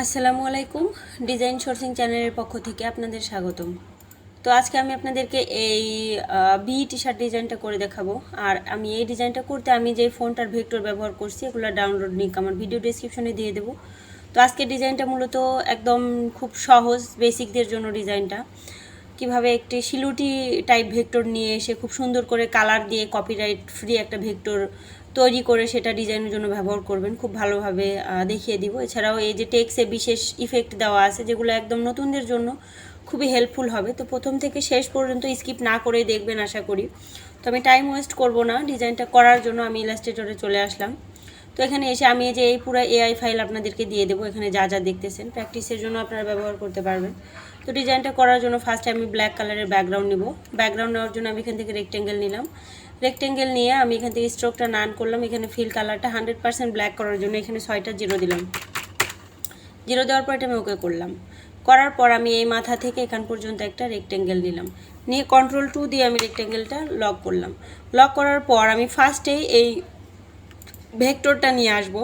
আসসালামু আলাইকুম। Design sourcing চ্যানেলের পক্ষ থেকে আপনাদের স্বাগতম। তো আজকে আমি আপনাদেরকে এই বি টি শার্ট ডিজাইনটা করে দেখাবো। আর আমি এই ডিজাইনটা করতে আমি যে ফন্ট আর ভেক্টর ব্যবহার করছি এগুলো ডাউনলোড লিঙ্ক আমার ভিডিও ডেসক্রিপশনে দিয়ে দেবো। তো আজকে ডিজাইনটা মূলত একদম খুব সহজ, বেসিকদের জন্য ডিজাইনটা। কিভাবে একটি শিলুটি টাইপ ভেক্টর নিয়ে এসে খুব সুন্দর করে কালার দিয়ে কপিরাইট ফ্রি একটা ভেক্টর তৈরি করে সেটা ডিজাইনের জন্য ব্যবহার করবেন, খুব ভালোভাবে দেখিয়ে দিব। এছাড়াও এই যে টেক্সে বিশেষ ইফেক্ট দেওয়া আছে যেগুলো একদম নতুনদের জন্য খুবই হেল্পফুল হবে। তো প্রথম থেকে শেষ পর্যন্ত স্কিপ না করে দেখবেন আশা করি। তো আমি টাইম ওয়েস্ট করব না, ডিজাইনটা করার জন্য আমি ইলাস্ট্রেটরে চলে আসলাম। তো এখানে এসে আমি এই যে এই পুরো এআই ফাইল আপনাদেরকে দিয়ে দেবো। এখানে যা যা দেখতেছেন প্র্যাকটিসের জন্য আপনারা ব্যবহার করতে পারবেন। তো ডিজাইনটা করার জন্য ফার্স্টে আমি ব্ল্যাক কালারের ব্যাকগ্রাউন্ড নেব। ব্যাকগ্রাউন্ড নেওয়ার জন্য আমি এখান থেকে রেক্টেঙ্গেল নিলাম। রেক্টেঙ্গেল নিয়ে আমি এখান থেকে স্ট্রোকটা নান করলাম। এখানে ফিল কালারটা 100% ব্ল্যাক করার জন্য এখানে 6টা জিরো দিলাম। জিরো দেওয়ার পর এটা আমি ওকে করলাম। করার পর আমি এই মাথা থেকে এখান পর্যন্ত একটা রেক্টেঙ্গেল নিলাম, নিয়ে Ctrl+2 দিয়ে আমি রেক্টেঙ্গেলটা লক করলাম। লক করার পর আমি ফার্স্টেই এই ভেক্টরটা নিয়ে আসব।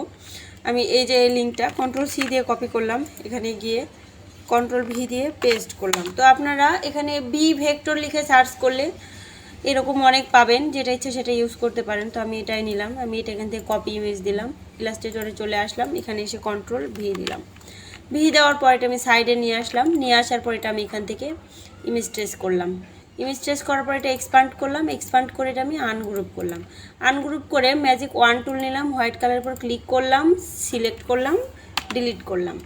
আমি এই যে লিঙ্কটা Ctrl+C দিয়ে কপি করলাম, এখানে গিয়ে Ctrl+V দিয়ে পেস্ট করলাম। তো আপনারা এখানে বি ভেক্টর লিখে সার্চ করলে এরকম অনেক পাবেন, যেটা ইচ্ছে সেটা ইউজ করতে পারেন। তো আমি এটাই নিলাম। আমি এটা এখান থেকে কপি ইমেজ দিলাম, ইলাস্ট্রেটরে চলে আসলাম, এখানে এসে Ctrl+V দিলাম। ভি দেওয়ার পর এটা আমি সাইডে নিয়ে আসলাম। নিয়ে আসার পর এটা আমি এখান থেকে ইমেজ ট্রেস করলাম। ইমেজ ট্রেস করার পর এটা এক্সপান্ড করলাম। এক্সপান্ড করে এটা আমি আনগ্রুপ করলাম। আনগ্রুপ করে ম্যাজিক 1 টুল নিলাম, হোয়াইট কালারের উপর ক্লিক করলাম, সিলেক্ট করলাম, ডিলিট করলাম।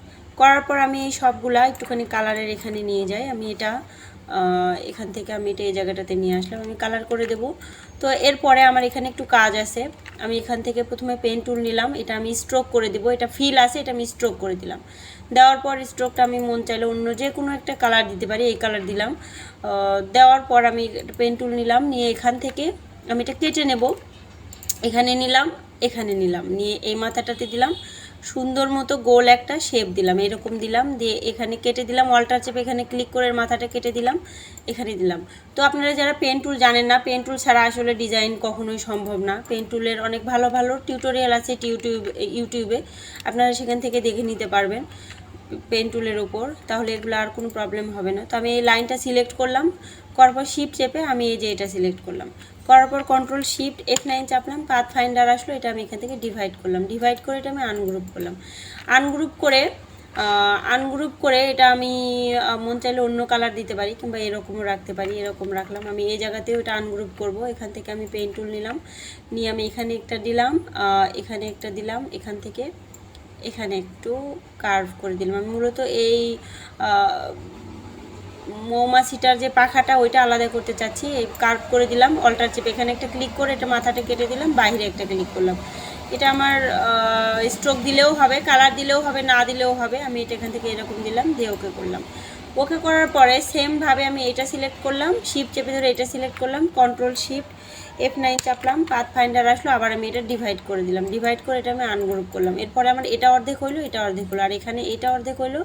করার পর আমি এই সবগুলা একটুখানি কালারের এখানে নিয়ে যাই। আমি এটা এখান থেকে আমি এটা এই জায়গাটাতে নিয়ে আসলাম, আমি কালার করে দেব। তো এরপরে আমার এখানে একটু কাজ আছে। আমি এখান থেকে প্রথমে পেন টুল নিলাম, এটা আমি স্ট্রোক করে দেব। এটা ফিল আছে, এটা আমি স্ট্রোক করে দিলাম। দেওয়ার পর স্ট্রোকটা আমি মন চাইলে অন্য যে কোনো একটা কালার দিতে পারি, এই কালার দিলাম। দেওয়ার পর আমি পেন টুল নিলাম, নিয়ে এখান থেকে আমি এটা কেটে নেব। এখানে নিলাম, এখানে নিলাম, নিয়ে এই মাথাটাতে দিলাম, সুন্দর মতো গোল একটা শেপ দিলাম, এরকম দিলাম, দিয়ে এখানে কেটে দিলাম। অল্টার চেপে এখানে ক্লিক করে মাথাটা কেটে দিলাম, এখানে দিলাম। তো আপনারা যারা পেন টুল জানেন না, পেন টুল ছাড়া আসলে ডিজাইন কখনোই সম্ভব না। পেন টুলের অনেক ভালো ভালো টিউটোরিয়াল আছে ইউটিউবে, আপনারা সেখান থেকে দেখে নিতে পারবেন পেন টুলের উপর, তাহলে এগুলো আর কোনো প্রবলেম হবে না। তো আমি এই লাইনটা সিলেক্ট করলাম, করার পর শিফট চেপে আমি এই যে এটা সিলেক্ট করলাম। করার পর Ctrl+Shift+F9 চাপলাম, পাথ ফাইন্ডার আসলো, এটা আমি এখান থেকে ডিভাইড করলাম। ডিভাইড করে এটা আমি আনগ্রুপ করলাম। আনগ্রুপ করে এটা আমি মন চাইলে অন্য কালার দিতে পারি, কিংবা এরকমও রাখতে পারি। এরকম রাখলাম। আমি এই জায়গাতেও এটা আনগ্রুপ করব। এখান থেকে আমি পেন টুল নিলাম, নিয়ে আমি এখানে একটা দিলাম, এখানে একটা দিলাম, এখান থেকে এখানে একটু কার্ভ করে দিলাম। আমি মূলত এই মৌমাছিটার যে পাখাটা ওইটা আলাদা করতে চাচ্ছি, এই কার্ভ করে দিলাম। অল্টার চেপে এখানে একটা ক্লিক করে এটা মাথাটা কেটে দিলাম, বাইরে একটা ক্লিক করলাম। এটা আমার স্ট্রোক দিলেও হবে, কালার দিলেও হবে, না দিলেও হবে। আমি এটা এখান থেকে এরকম দিলাম, দিয়ে ওকে করলাম। ওকে করার পরে সেমভাবে আমি এটা সিলেক্ট করলাম, শিফট চেপে ধরে এটা সিলেক্ট করলাম, Ctrl+Shift+F9 চাপলাম, পাথ ফাইন্ডার আসলো, আবার আমি এটা ডিভাইড করে দিলাম। ডিভাইড করে এটা আমি আনগ্রুপ করলাম। এরপরে আমার এটা অর্ধেক হইলো, এটা অর্ধেক হলো, আর এখানে এটা অর্ধেক হইলো,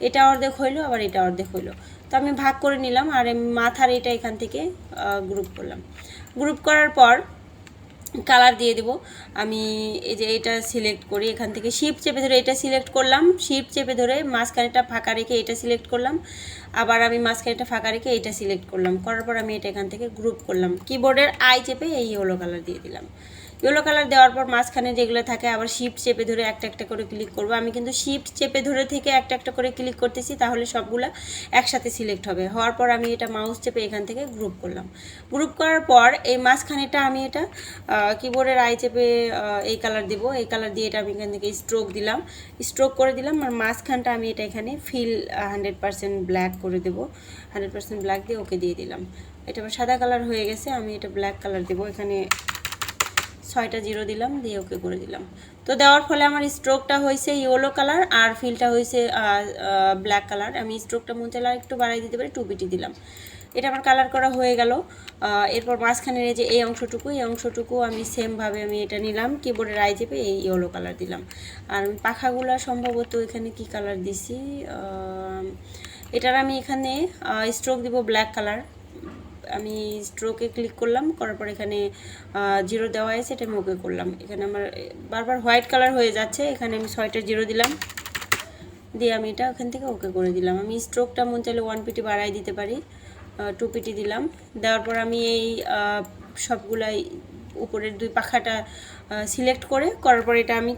এটা অর্ধেক হইলো, আবার এটা অর্ধেক হইলো। তো আমি ভাগ করে নিলাম, আর আমি মাথার এটা এখান থেকে গ্রুপ করলাম। গ্রুপ করার পর কালার দিয়ে দেব। আমি এই যে এটা সিলেক্ট করি, এখান থেকে শিফট চেপে ধরে এটা সিলেক্ট করলাম, শিফট চেপে ধরে মাঝখানেটা ফাঁকা রেখে এটা সিলেক্ট করলাম, আবার আমি মাঝখানেটা ফাঁকা রেখে এটা সিলেক্ট করলাম। করার পর আমি এটা এখান থেকে গ্রুপ করলাম, কিবোর্ডের আই চেপে এই ইয়েলো কালার দিয়ে দিলাম। ইয়েলো কালার দেওয়ার পর মাঝখানে যেগুলো থাকে আবার শিফট চেপে ধরে একটা একটা করে ক্লিক করব। আমি কিন্তু শিফট চেপে ধরে থেকে একটা একটা করে ক্লিক করতেছি, তাহলে সবগুলো একসাথে সিলেক্ট হবে। হওয়ার পর আমি এটা মাউস চেপে এখান থেকে গ্রুপ করলাম। গ্রুপ করার পর এই মাঝখানেটা আমি এটা কিবোর্ডের আই চেপে এই কালার দিব, এই কালার দিয়ে এটা আমি এখান থেকে স্ট্রোক দিলাম, স্ট্রোক করে দিলাম। আর মাঝখানটা আমি এটা এখানে ফিল 100% ব্ল্যাক করে দেব, 100% ব্ল্যাক দিয়ে ওকে দিয়ে দিলাম। এটা আমার সাদা কালার হয়ে গেছে, আমি এটা ব্ল্যাক কালার দেবো। এখানে 6টা জিরো দিলাম, দিয়ে ওকে করে দিলাম। তো দেওয়ার ফলে আমার স্ট্রোকটা হয়েছে ইয়েলো কালার, আর ফিলটা হয়েছে ব্ল্যাক কালার। আমি স্ট্রোকটা মন চাইলে একটু বাড়াই দিতে পারি, 2 দিলাম। এটা আমার কালার করা হয়ে গেল। এরপর মাঝখানের এই যে এই অংশটুকু আমি সেমভাবে আমি এটা নিলাম, কিবোর্ডের আই চেপে এই ইয়েলো কালার দিলাম। আর পাখাগুলো সম্ভবত এখানে কি কালার দিছি, এটার আমি এখানে স্ট্রোক দিব ব্ল্যাক কালার। আমি স্ট্রোকে ক্লিক করলাম, করার পর এখানে জিরো দেওয়া আছে, এটা আমি ওকে করলাম। এখানে আমার বারবার হোয়াইট কালার হয়ে যাচ্ছে, এখানে আমি 6টা জিরো দিলাম, দিয়ে আমি এটা ওখান থেকে ওকে করে দিলাম। আমি স্ট্রোকটা মন চাইলে 1 পিটি বাড়াই দিতে পারি, 2 পিটি দিলাম। দেওয়ার পর আমি এই সবগুলাই উপরের 2 পাখাটা সিলেক্ট করার পর এটা আমি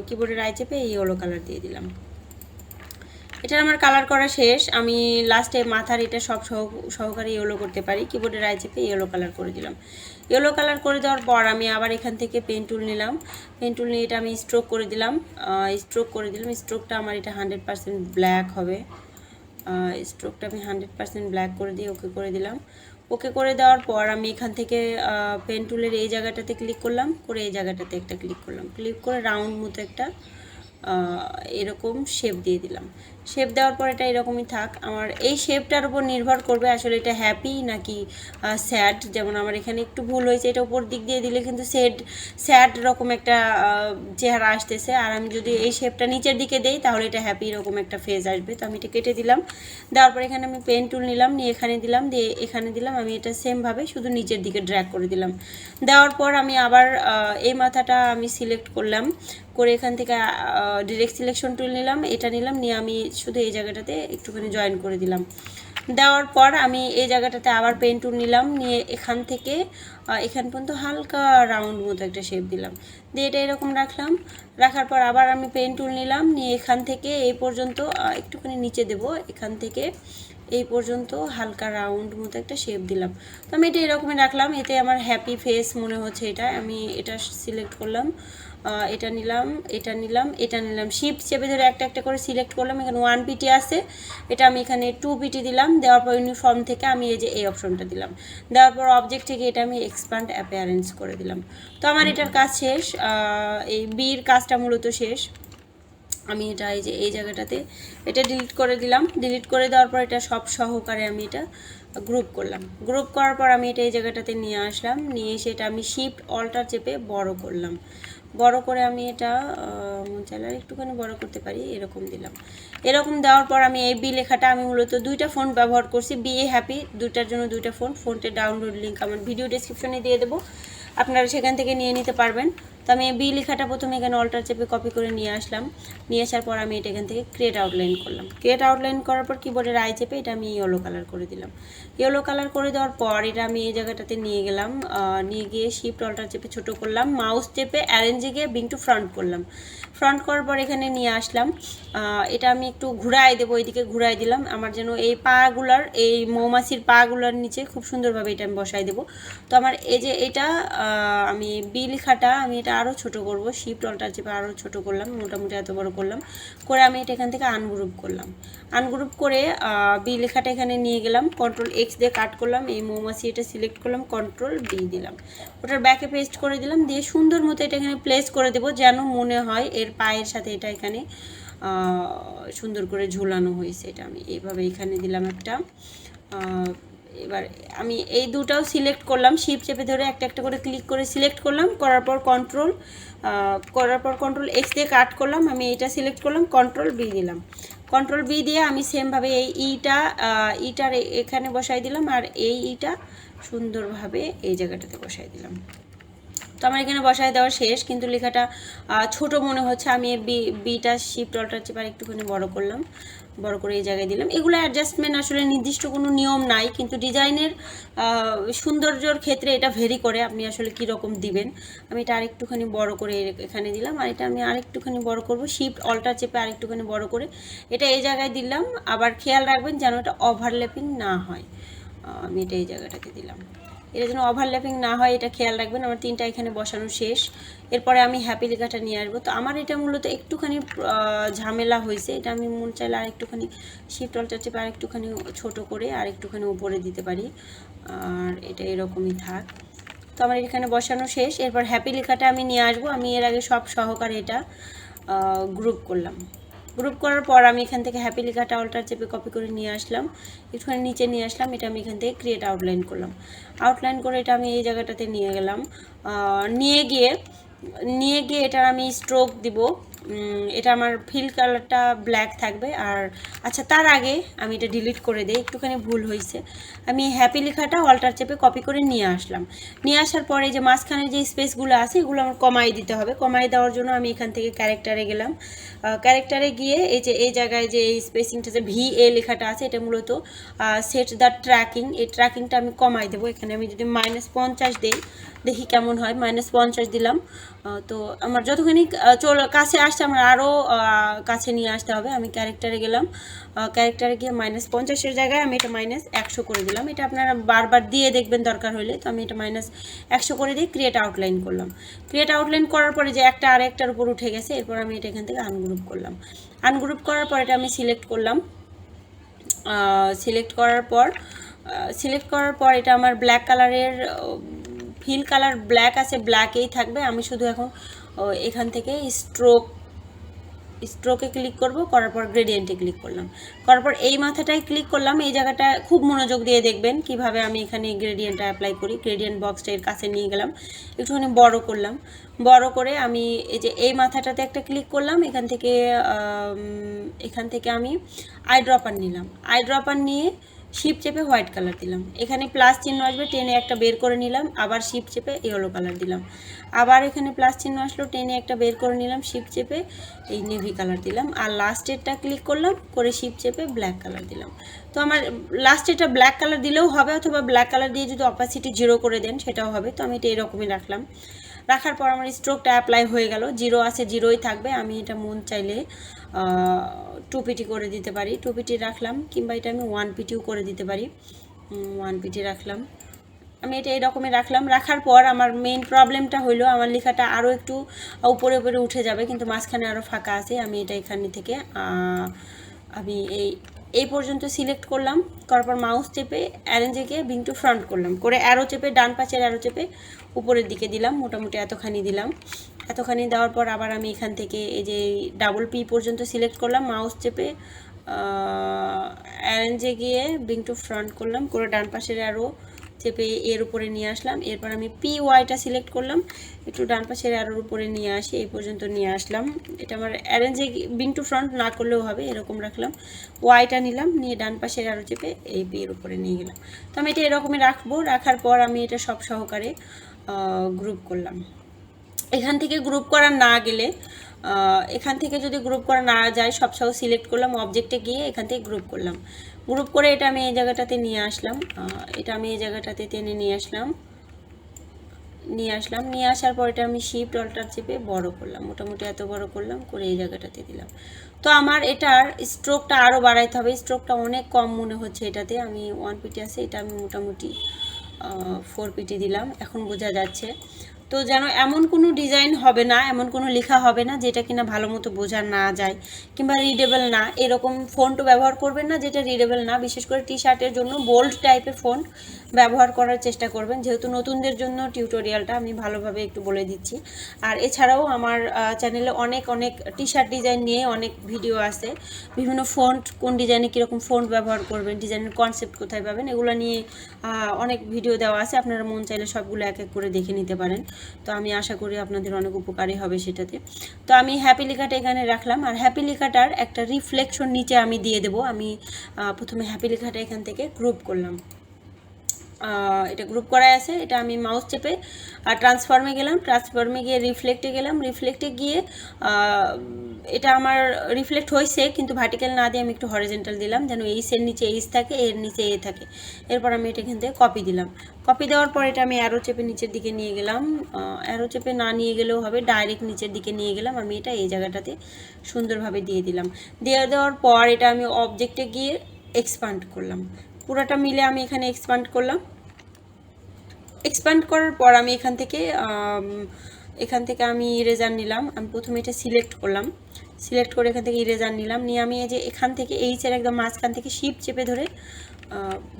কিবোর্ডের আই চেপে এই ইয়েলো কালার দিয়ে দিলাম। এটা আমার কালার করা শেষ। আমি লাস্টে মাথার এটা সব সহকারে ইয়েলো করতে পারি, কিবোর্ডের আই চেপে ইয়েলো কালার করে দিলাম। ইয়েলো কালার করে দেওয়ার পর আমি আবার এখান থেকে পেন টুল নিলাম। পেন টুল নিয়ে এটা আমি স্ট্রোক করে দিলাম। স্ট্রোকটা আমার এটা 100% ব্ল্যাক হবে। স্ট্রোকটা আমি 100% ব্ল্যাক করে দিয়ে ওকে করে দিলাম। ওকে করে দেওয়ার পর আমি এখান থেকে পেন টুলের এই জায়গাটাতে ক্লিক করলাম, করে এই জায়গাটাতে একটা ক্লিক করলাম, ক্লিক করে রাউন্ড মতো একটা এরকম শেপ দিয়ে দিলাম। শেপ দেওয়ার পর এটা এরকমই থাক। আমার এই শেপটার উপর নির্ভর করবে আসলে এটা হ্যাপি নাকি স্যাড। যেমন আমার এখানে একটু ভুল হয়েছে, এটা উপর দিক দিয়ে দিলে কিন্তু স্যাড রকম একটা চেহারা আসতেছে, আর আমি যদি এই শেপটা নিচের দিকে দেই তাহলে এটা হ্যাপি এরকম একটা ফেজ আসবে। তো আমি এটা কেটে দিলাম। দেওয়ার পর এখানে আমি পেন টুল নিলাম, নিয়ে এখানে দিলাম, দিয়ে এখানে দিলাম। আমি এটা সেমভাবে শুধু নিচের দিকে ড্র্যাগ করে দিলাম। দেওয়ার পর আমি আবার এই মাথাটা আমি সিলেক্ট করলাম, করে এখান থেকে ডিরেক্ট সিলেকশন টুল নিলাম, এটা নিলাম, নিয়ে আমি শুধু এই জায়গাটাতে একটুখানি জয়েন করে দিলাম। দেওয়ার পর আমি এই জায়গাটাতে আবার পেন টুল নিলাম, নিয়ে এখান থেকে এখান পর্যন্ত হালকা রাউন্ড মতো একটা শেপ দিলাম, দিয়ে এটা এরকম রাখলাম। রাখার পর আবার আমি পেন টুল নিলাম, নিয়ে এখান থেকে এই পর্যন্ত একটুখানি নিচে দেব, এখান থেকে এই পর্যন্ত হালকা রাউন্ড মতো একটা শেপ দিলাম। তো আমি এটা এরকমই রাখলাম। এতে আমার হ্যাপি ফেস মনে হচ্ছে। আমি এটা সিলেক্ট করলাম, এটা নিলাম, এটা নিলাম, এটা নিলাম, শিফট চেপে ধরে একটা একটা করে সিলেক্ট করলাম। এখানে 1 পিটি আছে, এটা আমি এখানে 2 পিটি দিলাম। দেওয়ার পর ইউনিফর্ম থেকে আমি এই অপশনটা দিলাম। দেওয়ার পর অবজেক্ট থেকে এটা আমি এক্সপ্যান্ড অ্যাপিয়ারেন্স করে দিলাম। তো আমার এটার কাজ শেষ। এই বির কাজটা মূলত শেষ। আমি এটা এই জায়গাটাতে এটা ডিলিট করে দিলাম। ডিলিট করে দেওয়ার পর এটা সব সহকারে আমি এটা গ্রুপ করলাম। গ্রুপ করার পর আমি এটা এই জায়গাটাতে নিয়ে আসলাম, নিয়ে এসে এটা আমি শিফট অল্টার চেপে বড় করলাম। বড় করে আমি এটা চাইলে একটুখানি বড় করতে পারি, এরকম দিলাম। এরকম দেওয়ার পর আমি এই বি লেখাটা আমি মূলত 2টা ফন্ট ব্যবহার করছি, বি এ হ্যাপি, 2টার জন্য 2টা ফন্টের ডাউনলোড লিঙ্ক আমার ভিডিও ডেসক্রিপশনে দিয়ে দেবো, আপনারা সেখান থেকে নিয়ে নিতে পারবেন। তো আমি বি লেখাটা প্রথমে এখানে অল্টার চেপে কপি করে নিয়ে আসলাম। নিয়ে আসার পর আমি এটা এখান থেকে ক্রিয়েট আউটলাইন করলাম। ক্রিয়েট আউটলাইন করার পর কিবোর্ডের আই চেপে এটা আমি ইয়েলো কালার করে দিলাম। ইয়েলো কালার করে দেওয়ার পর এটা আমি এই জায়গাটাতে নিয়ে গেলাম, নিয়ে গিয়ে শিফট অল্টার চেপে ছোটো করলাম, মাউস চেপে অ্যারেঞ্জে গিয়ে ব্রিং টু ফ্রন্ট করলাম। ফ্রন্ট করার পর এখানে নিয়ে আসলাম, এটা আমি একটু ঘুরাই দেবো, এইদিকে ঘুরাই দিলাম আমার যেন এই পাগুলার, এই মৌমাছির পাগুলার নিচে খুব সুন্দরভাবে এটা আমি বসাই দেবো। তো আমার এই যে এটা আমি বি লেখাটা আমি এটা আরও ছোটো করব, শিফট অল্টার চেপে আরও ছোটো করলাম, মোটামুটি এত বড় করলাম। করে আমি এটা এখান থেকে আনগ্রুপ করলাম। আনগ্রুপ করে বি লেখাটা এখানে নিয়ে গেলাম, কন্ট্রোল এক্স দিয়ে কাট করলাম, এই মৌমাছি এটা সিলেক্ট করলাম, কন্ট্রোল বি দিলাম, ওটার ব্যাকে পেস্ট করে দিলাম। দিয়ে সুন্দর মতো এটা এখানে প্লেস করে দেবো, যেন মনে হয় এর পায়ের সাথে এটা এখানে সুন্দর করে ঝুলানো হয়েছে। এটা আমি এইভাবে এখানে দিলাম একটা। এবার আমি এই দুটাও সিলেক্ট করলাম, শিফট চেপে ধরে একটা একটা করে ক্লিক করে সিলেক্ট করলাম, করার পর কন্ট্রোল এক্স দিয়ে কাট করলাম। আমি এটা সিলেক্ট করলাম, কন্ট্রোল বি দিলাম। কন্ট্রোল বি দিয়ে আমি সেমভাবে এই ইটার এখানে বসাই দিলাম, আর এই ইটা সুন্দরভাবে এই জায়গাটাতে বসাই দিলাম। তো আমার এখানে বসায় দেওয়া শেষ, কিন্তু লেখাটা ছোট মনে হচ্ছে। আমি বিটা শিফট অল্টার চেপে আর একটুখানি বড় করলাম, বড় করে এই জায়গায় দিলাম। এগুলো অ্যাডজাস্টমেন্ট আসলে নির্দিষ্ট কোনো নিয়ম নাই, কিন্তু ডিজাইনের সৌন্দর্যর ক্ষেত্রে এটা ভেরি করে আপনি আসলে কী রকম দিবেন। আমি এটা আরেকটুখানি বড় করে এখানে দিলাম, আর এটা আমি আরেকটুখানি বড় করব, শিফট অল্টার চেপে আরেকটুখানি বড় করে এটা এই জায়গায় দিলাম। আবার খেয়াল রাখবেন যেন এটা ওভারল্যাপিং না হয়। আমি এটা এই জায়গাটাতে দিলাম, এটা যেন ওভারল্যাপিং না হয় এটা খেয়াল রাখবেন। আমার 3টা এখানে বসানো শেষ। এরপরে আমি হ্যাপি লেখাটা নিয়ে আসবো। তো আমার এটা মূলত একটুখানি ঝামেলা হয়েছে, এটা আমি মন চাইলে আর একটুখানি শিফট অল্টার চেপে আর একটুখানি ছোটো করে আর একটুখানি উপরে দিতে পারি, আর এটা এরকমই থাক। তো আমার এখানে বসানো শেষ। এরপর হ্যাপি লেখাটা আমি নিয়ে আসবো। আমি এর আগে সব সহকারে এটা গ্রুপ করলাম। গ্রুপ করার পর আমি এখান থেকে হ্যাপি লেখাটা অল্টার চেপে কপি করে নিয়ে আসলাম, একটুখানি নিচে নিয়ে আসলাম। এটা আমি এখান থেকে ক্রিয়েট আউটলাইন করলাম। আউটলাইন করে এটা আমি এই জায়গাটাতে নিয়ে গেলাম, নিয়ে গিয়ে এটার আমি স্ট্রোক দিব। এটা আমার ফিল কালারটা ব্ল্যাক থাকবে। আর আচ্ছা, তার আগে আমি এটা ডিলিট করে দিই, একটুখানি ভুল হয়েছে। আমি হ্যাপি লেখাটা অল্টার চেপে কপি করে নিয়ে আসলাম। নিয়ে আসার পরে যে মাঝখানে যে স্পেসগুলো আছে এগুলো আমার কমাই দিতে হবে। কমাই দেওয়ার জন্য আমি এখান থেকে ক্যারেক্টারে গেলাম। ক্যারেক্টারে গিয়ে এই যে এই জায়গায় যে এই স্পেসিংটা যে VA লেখাটা আছে, এটা মূলত সেট দ্য ট্র্যাকিং, এই ট্র্যাকিংটা আমি কমাই দেবো। এখানে আমি যদি -50 দিই, দেখি কেমন হয়। -50 দিলাম। তো আমার যতখানি কাছে আসছে আমার আরও কাছে নিয়ে আসতে হবে। আমি ক্যারেক্টারে গেলাম, ক্যারেক্টারে গিয়ে -50-এর জায়গায় আমি এটা -100 করে দিলাম। এটা আপনারা বারবার দিয়ে দেখবেন দরকার হলে। তো আমি এটা -100 করে দিয়ে ক্রিয়েট আউটলাইন করলাম। ক্রিয়েট আউটলাইন করার পরে যে একটা আর একটার উপর উঠে গেছে, এরপর আমি এটা এখান থেকে আনগ্রুপ করলাম। আনগ্রুপ করার পর এটা আমি সিলেক্ট করলাম। সিলেক্ট করার পর এটা আমার ব্ল্যাক কালারের ফিল কালার ব্ল্যাক আছে, ব্ল্যাকেই থাকবে। আমি শুধু এখন এখান থেকে স্ট্রোকে ক্লিক করব, করার পর গ্রেডিয়েন্টে ক্লিক করলাম। করার পর এই মাথাটায় ক্লিক করলাম। এই জায়গাটা খুব মনোযোগ দিয়ে দেখবেন কিভাবে আমি এখানে গ্রেডিয়েন্টটা অ্যাপ্লাই করি। গ্রেডিয়েন্ট বক্সটা এর কাছে নিয়ে গেলাম, একটুখানি বড় করলাম। বড় করে আমি এই যে এই মাথাটাতে একটা ক্লিক করলাম। এখান থেকে আমি আইড্রপার নিলাম। আইড্রপার নিয়ে শিপ চেপে হোয়াইট কালার দিলাম। এখানে প্লাস চিহ্ন আসবে, টেনে একটা বের করে নিলাম। আবার শিপ চেপে ইয়েলো কালার দিলাম। আবার এখানে প্লাস চিহ্ন আসলো, টেনে একটা বের করে নিলাম, শিপ চেপে এই নেভি কালার দিলাম। আর লাস্টেরটা ক্লিক করলাম, করে শিপ চেপে ব্ল্যাক কালার দিলাম। তো আমার লাস্টেরটা ব্ল্যাক কালার দিলেও হবে, অথবা ব্ল্যাক কালার দিয়ে যদি অপাসিটি 0 করে দেন সেটাও হবে। তো আমি এটা এরকমই রাখলাম। রাখার পর আমার স্ট্রোকটা অ্যাপ্লাই হয়ে গেল। 0 আছে, 0ই থাকবে। আমি এটা মন চাইলে 2 পিটি করে দিতে পারি, 2 পিটি রাখলাম। কিংবা এটা আমি 1 পিটিও করে দিতে পারি, 1 পিটি রাখলাম। আমি এটা এইরকমই রাখলাম। রাখার পর আমার মেইন প্রবলেমটা হলো আমার লেখাটা আরও একটু উপরে উপরে উঠে যাবে, কিন্তু মাঝখানে আরও ফাঁকা আছে। আমি এটা এখানে থেকে আমি এই পর্যন্ত সিলেক্ট করলাম। করার পর মাউস চেপে অ্যারেঞ্জে গিয়ে ব্রিং টু ফ্রন্ট করলাম, করে অ্যারো চেপে ডান পাশের অ্যারো চেপে উপরের দিকে দিলাম। মোটামুটি এতখানি দিলাম। এতখানি দেওয়ার পর আবার আমি এখান থেকে এই যে P পর্যন্ত সিলেক্ট করলাম, মাউস চেপে অ্যারেঞ্জে গিয়ে ব্রিং টু ফ্রন্ট করলাম, করে ডান পাশের অ্যারো চেপে এর উপরে নিয়ে আসলাম। এরপর আমি PYটা সিলেক্ট করলাম, একটু ডান পাশের অ্যারোর উপরে নিয়ে আসি, এই পর্যন্ত নিয়ে আসলাম। এটা আমার অ্যারেঞ্জে ব্রিং টু ফ্রন্ট না করলেও হবে, এরকম রাখলাম। ওয়াইটা নিলাম, নিয়ে ডান পাশের অ্যারো চেপে এই এর উপরে নিয়ে গেলাম। তো আমি এটা এরকমই রাখবো। রাখার পর আমি এটা সব সহকারে গ্রুপ করলাম। এখান থেকে গ্রুপ করা না গেলে, এখান থেকে যদি গ্রুপ করা না যায়, সব সিলেক্ট করলাম, অবজেক্টে গিয়ে এখান থেকে গ্রুপ করলাম। গ্রুপ করে এটা আমি এই জায়গাটাতে নিয়ে আসলাম। এটা আমি এই জায়গাটাতে টেনে নিয়ে আসলাম। নিয়ে আসার পর এটা আমি শিফট অল্টার চেপে বড় করলাম, মোটামুটি এত বড় করলাম, করে এই জায়গাটাতে দিলাম। তো আমার এটার স্ট্রোকটা আরও বাড়াইতে হবে। স্ট্রোকটা অনেক কম মনে হচ্ছে এটাতে। আমি 1 পিটি আছে, এটা আমি মোটামুটি 4 পিটি দিলাম। এখন বোঝা যাচ্ছে। তো যেন এমন কোনো ডিজাইন হবে না, এমন কোনো লেখা হবে না যেটা কিনা ভালো মতো বোঝা না যায়, কিংবা রিডেবল না। এরকম ফন্টও ব্যবহার করবেন না যেটা রিডেবল না। বিশেষ করে টি-শার্টের জন্য বোল্ড টাইপের ফন্ট ব্যবহার করার চেষ্টা করবেন, যেহেতু নতুনদের জন্য টিউটোরিয়ালটা আমি ভালোভাবে একটু বলে দিচ্ছি। আর এছাড়াও আমার চ্যানেলে অনেক টি-শার্ট ডিজাইন নিয়ে অনেক ভিডিও আছে। বিভিন্ন ফন্ট, কোন ডিজাইনে কীরকম ফন্ট ব্যবহার করবেন, ডিজাইনের কনসেপ্ট কোথায় পাবেন, এগুলো নিয়ে অনেক ভিডিও দেওয়া আছে। আপনারা মন চাইলে সবগুলো এক এক করে দেখে নিতে পারেন। তো আমি আশা করি আপনাদের অনেক উপকারী হবে সেটাতে। তো আমি হ্যাপি লেখাটা এখানে রাখলাম। আর হ্যাপি লেখাটার একটা রিফ্লেকশন নিচে আমি দিয়ে দেবো। আমি প্রথমে হ্যাপি লেখাটা এখান থেকে গ্রুপ করলাম। এটা গ্রুপ করা আছে। এটা আমি মাউস চেপে ট্রান্সফর্মে গেলাম, ট্রান্সফর্মে গিয়ে রিফ্লেক্টে গেলাম। রিফ্লেক্টে গিয়ে এটা আমার রিফ্লেক্ট হয়েছে, কিন্তু ভার্টিক্যাল না দিয়ে আমি একটু হরিজন্টাল দিলাম, যেন এইচের নিচে এইচ থাকে, এর নিচে এ থাকে। এরপর আমি এটা এখান থেকে কপি দিলাম। কপি দেওয়ার পর এটা আমি অ্যারো চেপে নিচের দিকে নিয়ে গেলাম। অ্যারো চেপে না নিয়ে গেলেও হবে, ডাইরেক্ট নিচের দিকে নিয়ে গেলাম। আমি এটা এই জায়গাটাতে সুন্দরভাবে দিয়ে দিলাম। দিয়ে দেওয়ার পর এটা আমি অবজেক্টে গিয়ে এক্সপান্ড করলাম। পুরোটা মিলে আমি এখানে এক্সপান্ড করলাম। এক্সপান্ড করার পর আমি এখান থেকে আমি ইরেজার নিলাম। আমি প্রথমে এটা সিলেক্ট করলাম, সিলেক্ট করে এখান থেকে ইরেজার নিলাম। নিয়ে আমি এই যে এখান থেকে এইচের একদম মাঝখান থেকে শিপ চেপে ধরে,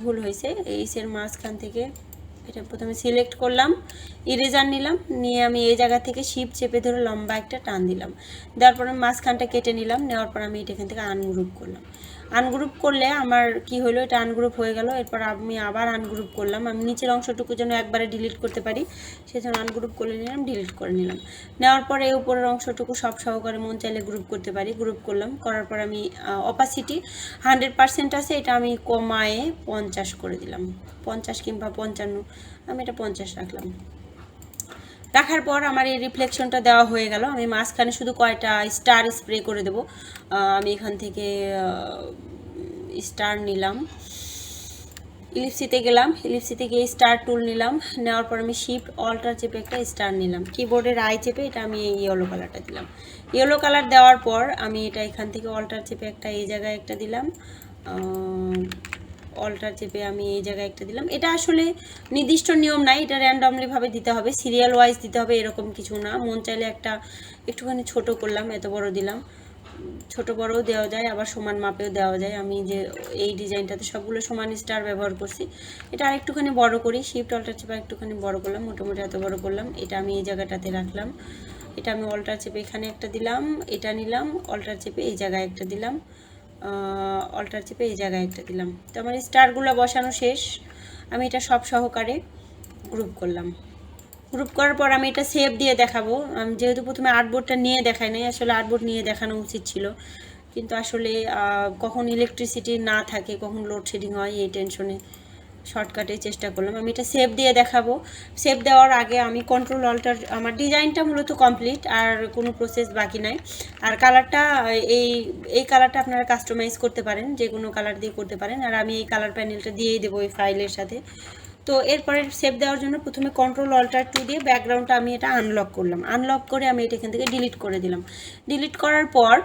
ভুল হয়েছে, এইচের মাঝখান থেকে এটা প্রথমে সিলেক্ট করলাম, ইরেজার নিলাম, নিয়ে আমি এই জায়গা থেকে শিপ চেপে ধরে লম্বা একটা টান দিলাম, দেওয়ার পর আমি মাঝখানটা কেটে নিলাম, নেওয়ার পর আমি এটা এখান থেকে আনগ্রুপ করলাম। আনগ্রুপ করলে আমার কি হলো, এটা আনগ্রুপ হয়ে গেল। এরপর আমি আবার আনগ্রুপ করলাম, আমি নিচের অংশটুকু যেন একবারে ডিলিট করতে পারি সেজন্য আনগ্রুপ করে নিলাম, ডিলিট করে নিলাম। নেওয়ার পরে এই উপরের অংশটুকু সব সহকারে মন চাইলে গ্রুপ করতে পারি, গ্রুপ করলাম। করার পর আমি অপাসিটি 100% আছে, এটা আমি কমায়ে 50 করে দিলাম, 50 কিংবা 55, আমি এটা 50 রাখলাম। রাখার পর আমার এই রিফ্লেকশনটা দেওয়া হয়ে গেল। আমি মাঝখানে শুধু কয়টা স্টার স্প্রে করে দেব। আমি এখান থেকে স্টার নিলাম, ইলিপসিতে গেলাম, ইলিপসিতে গিয়ে স্টার টুল নিলাম, নেওয়ার পর আমি শিফট অল্টার চেপে একটা স্টার নিলাম, কিবোর্ডের আই চেপে এটা আমি এই ইয়েলো কালারটা দিলাম। ইয়েলো কালার দেওয়ার পর আমি এটা এখান থেকে অল্টার চেপে একটা এই জায়গায় একটা দিলাম, অল্টার চেপে আমি এই জায়গায় একটা দিলাম। এটা আসলে নির্দিষ্ট নিয়ম নাই, এটা র্যান্ডমলিভাবে দিতে হবে, সিরিয়াল ওয়াইজ দিতে হবে এরকম কিছু না। মন চাইলে একটা একটুখানি ছোট করলাম, এত বড় দিলাম, ছোট বড়ও দেওয়া যায়, আবার সমান মাপেও দেওয়া যায়। আমি যে এই ডিজাইনটাতে সবগুলো সমান স্টার ব্যবহার করছি, এটা আর একটুখানি বড় করি, শিফট অল্টার চেপে একটুখানি বড় করলাম, মোটামুটি এত বড় করলাম। এটা আমি এই জায়গাটাতে রাখলাম, এটা আমি অল্টার চেপে এখানে একটা দিলাম, এটা নিলাম, অল্টার চেপে এই জায়গায় একটা দিলাম, অল্টার চেপে এই জায়গায় একটা দিলাম। তো আমার স্টারগুলো বসানো শেষ। আমি এটা সব সহকারে গ্রুপ করলাম। গ্রুপ করার পর আমি এটা সেভ দিয়ে দেখাবো। আমি যেহেতু প্রথমে আর্টবোর্ডটা নিয়ে দেখাই নাই, আসলে আর্টবোর্ড নিয়ে দেখানো উচিত ছিল, কিন্তু আসলে কখন ইলেকট্রিসিটি না থাকে, কখন লোডশেডিং হয়, এই টেনশনে শর্টকাটে চেষ্টা করলাম। আমি এটা সেভ দিয়ে দেখাবো। সেভ দেওয়ার আগে আমি কন্ট্রোল অল্টার, আমার ডিজাইনটা মূলত কমপ্লিট, আর কোনো প্রসেস বাকি নাই। আর কালারটা এই কালারটা আপনারা কাস্টমাইজ করতে পারেন, যে কোনো কালার দিয়ে করতে পারেন, আর আমি এই কালার প্যানেলটা দিয়েই দেবো এই ফাইলের সাথে। তো এরপরে সেভ দেওয়ার জন্য প্রথমে কন্ট্রোল অল্টার 2 দিয়ে ব্যাকগ্রাউন্ডটা আমি এটা আনলক করলাম, আনলক করে আমি এটা এখান থেকে ডিলিট করে দিলাম। ডিলিট করার পর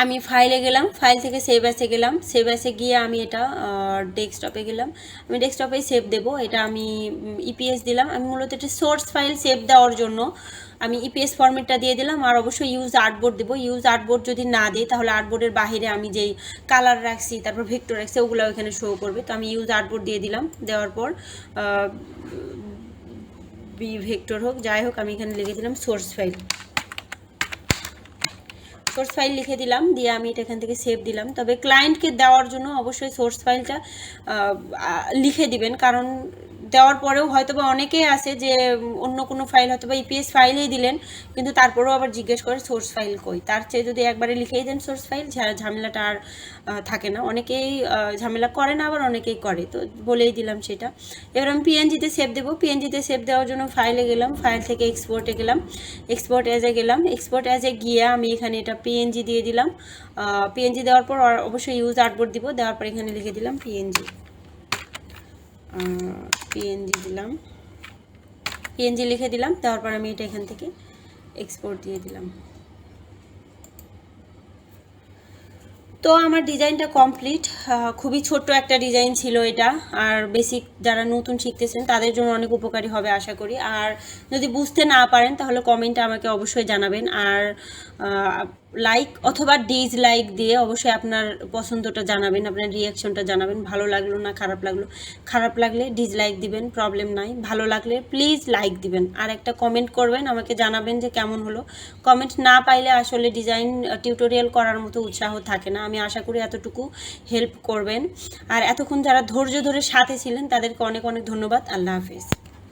আমি ফাইলে গেলাম, ফাইল থেকে সেভ অ্যাসে গেলাম, সেভ অ্যাসে গিয়ে আমি এটা ডেস্কটপে গেলাম, আমি ডেস্কটপেই সেভ দেব। এটা আমি ইপিএস দিলাম, আমি মূলত এটা সোর্স ফাইল সেভ দেওয়ার জন্য আমি ইপিএস ফরম্যাটটা দিয়ে দিলাম। আর অবশ্যই ইউজ আর্টবোর্ড দেবো, ইউজ আর্টবোর্ড যদি না দিই তাহলে আর্টবোর্ডের বাইরে আমি যেই কালার রাখছি, তারপর ভেক্টর রাখছি, ওগুলো এখানে শো করবে। তো আমি ইউজ আর্টবোর্ড দিয়ে দিলাম, দেওয়ার পর বি ভেক্টর হোক যাই হোক, আমি এখানে লিখে দিলাম সোর্স ফাইল, সোর্স ফাইল লিখে দিলাম, দিয়ে আমি এটা এখান থেকে সেভ দিলাম। তবে ক্লায়েন্টকে দেওয়ার জন্য অবশ্যই সোর্স ফাইলটা লিখে দিবেন, কারণ দেওয়ার পরেও হয়তো বা অনেকেই আছে যে অন্য কোনো ফাইল হয়তো বা ইপিএস ফাইলেই দিলেন, কিন্তু তারপরেও আবার জিজ্ঞেস করে সোর্স ফাইল কই। তার চেয়ে যদি একবারে লিখেই দেন সোর্স ফাইল, ঝামেলাটা আর থাকে না। অনেকেই ঝামেলা করে না, আবার অনেকেই করে, তো বলেই দিলাম সেটা। এবার আমি পিএনজিতে সেভ দেবো। পিএনজিতে সেভ দেওয়ার জন্য ফাইলে গেলাম, ফাইল থেকে এক্সপোর্টে গেলাম, এক্সপোর্ট অ্যাজে গেলাম, এক্সপোর্ট অ্যাজে গিয়ে আমি এখানে এটা পিএনজি দিয়ে দিলাম। পিএনজি দেওয়ার পর অবশ্যই ইউজ আর্টবোর্ড দিব, দেওয়ার পর এখানে লিখে দিলাম পিএনজি, পিএনজি দিলাম, পিএনজি লিখে দিলাম। দেওয়ার পর আমি এটা এখান থেকে এক্সপোর্ট দিয়ে দিলাম। তো আমার ডিজাইনটা কমপ্লিট। খুবই ছোট্ট একটা ডিজাইন ছিল এটা, আর বেসিক যারা নতুন শিখতেছেন তাদের জন্য অনেক উপকারী হবে আশা করি। আর যদি বুঝতে না পারেন তাহলে কমেন্টে আমাকে অবশ্যই জানাবেন, আর লাইক অথবা ডিসলাইক দিয়ে অবশ্যই আপনার পছন্দটা জানাবেন, আপনার রিয়াকশনটা জানাবেন, ভালো লাগলো না খারাপ লাগলো। খারাপ লাগলে ডিসলাইক দিবেন, প্রবলেম নাই। ভালো লাগলে প্লিজ লাইক দিবেন, আর একটা কমেন্ট করবেন, আমাকে জানাবেন যে কেমন হলো। কমেন্ট না পাইলে আসলে ডিজাইন টিউটোরিয়াল করার মতো উৎসাহ থাকে না। আমি আশা করি এতটুকু হেল্প করবেন। আর এতক্ষণ যারা ধৈর্য ধরে সাথে ছিলেন তাদেরকে অনেক অনেক ধন্যবাদ। আল্লাহ হাফেজ।